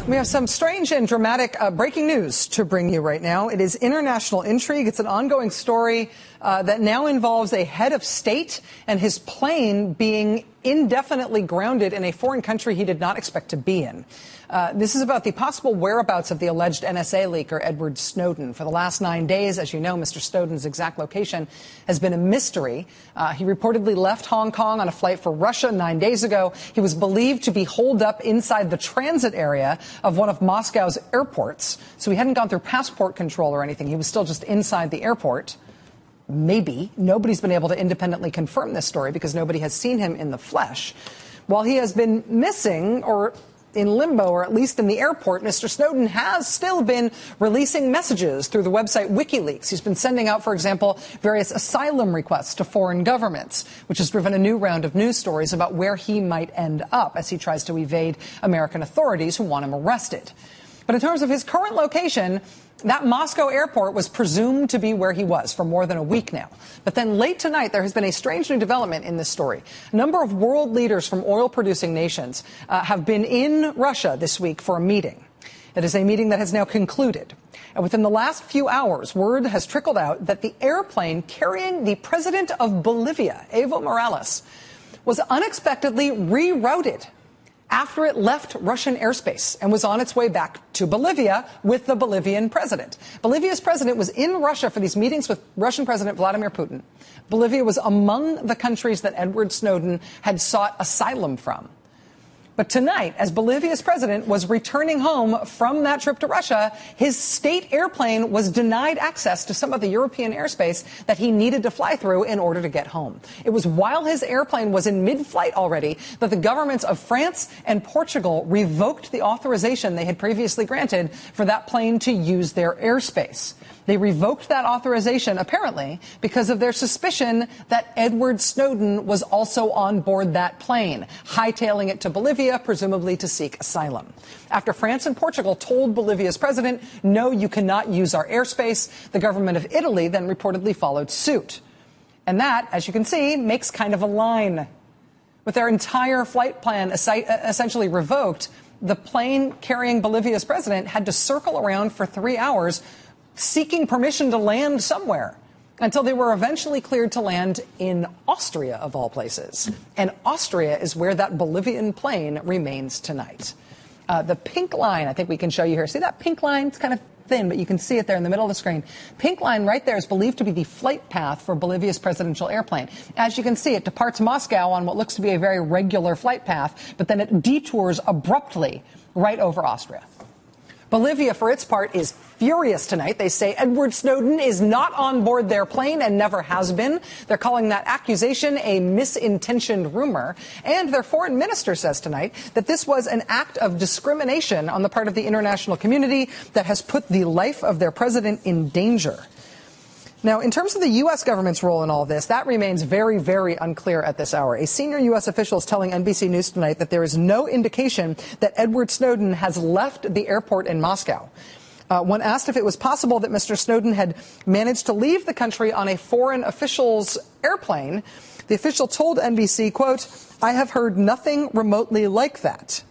We have some strange and dramatic breaking news to bring you right now. It is international intrigue. It's an ongoing story that now involves a head of state and his plane being indefinitely grounded in a foreign country he did not expect to be in. This is about the possible whereabouts of the alleged NSA leaker, Edward Snowden. For the last 9 days, as you know, Mr. Snowden's exact location has been a mystery. He reportedly left Hong Kong on a flight for Russia 9 days ago. He was believed to be holed up inside the transit area of one of Moscow's airports. So he hadn't gone through passport control or anything. He was still just inside the airport. Maybe. Nobody's been able to independently confirm this story because nobody has seen him in the flesh. While he has been missing or in limbo, or at least in the airport, Mr. Snowden has still been releasing messages through the website WikiLeaks. He's been sending out, for example, various asylum requests to foreign governments, which has driven a new round of news stories about where he might end up as he tries to evade American authorities who want him arrested. But in terms of his current location, that Moscow airport was presumed to be where he was for more than a week now. But then late tonight, there has been a strange new development in this story. A number of world leaders from oil-producing nations have been in Russia this week for a meeting. It is a meeting that has now concluded. And within the last few hours, word has trickled out that the airplane carrying the president of Bolivia, Evo Morales, was unexpectedly rerouted after it left Russian airspace and was on its way back to Bolivia with the Bolivian president. Bolivia's president was in Russia for these meetings with Russian President Vladimir Putin. Bolivia was among the countries that Edward Snowden had sought asylum from. But tonight, as Bolivia's president was returning home from that trip to Russia, his state airplane was denied access to some of the European airspace that he needed to fly through in order to get home. It was while his airplane was in mid-flight already that the governments of France and Portugal revoked the authorization they had previously granted for that plane to use their airspace. They revoked that authorization, apparently, because of their suspicion that Edward Snowden was also on board that plane, hightailing it to Bolivia, presumably to seek asylum. After France and Portugal told Bolivia's president, no, you cannot use our airspace, the government of Italy then reportedly followed suit. And that, as you can see, makes kind of a line. With their entire flight plan essentially revoked, the plane carrying Bolivia's president had to circle around for 3 hours seeking permission to land somewhere until they were eventually cleared to land in Austria, of all places. And Austria is where that Bolivian plane remains tonight. The pink line, I think we can show you here. See that pink line? It's kind of thin, but you can see it there in the middle of the screen. Pink line right there is believed to be the flight path for Bolivia's presidential airplane. As you can see, it departs Moscow on what looks to be a very regular flight path, but then it detours abruptly right over Austria. Bolivia, for its part, is furious tonight. They say Edward Snowden is not on board their plane and never has been. They're calling that accusation a misintentioned rumor. And their foreign minister says tonight that this was an act of discrimination on the part of the international community that has put the life of their president in danger. Now, in terms of the U.S. government's role in all this, that remains very, very unclear at this hour. A senior U.S. official is telling NBC News tonight that there is no indication that Edward Snowden has left the airport in Moscow. When asked if it was possible that Mr. Snowden had managed to leave the country on a foreign official's airplane, the official told NBC, quote, "I have heard nothing remotely like that."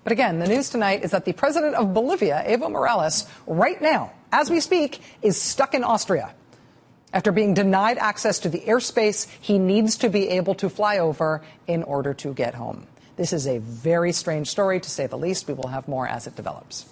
But again, the news tonight is that the president of Bolivia, Evo Morales, right now, as we speak, is stuck in Austria. After being denied access to the airspace he needs to be able to fly over in order to get home. This is a very strange story, to say the least. We will have more as it develops.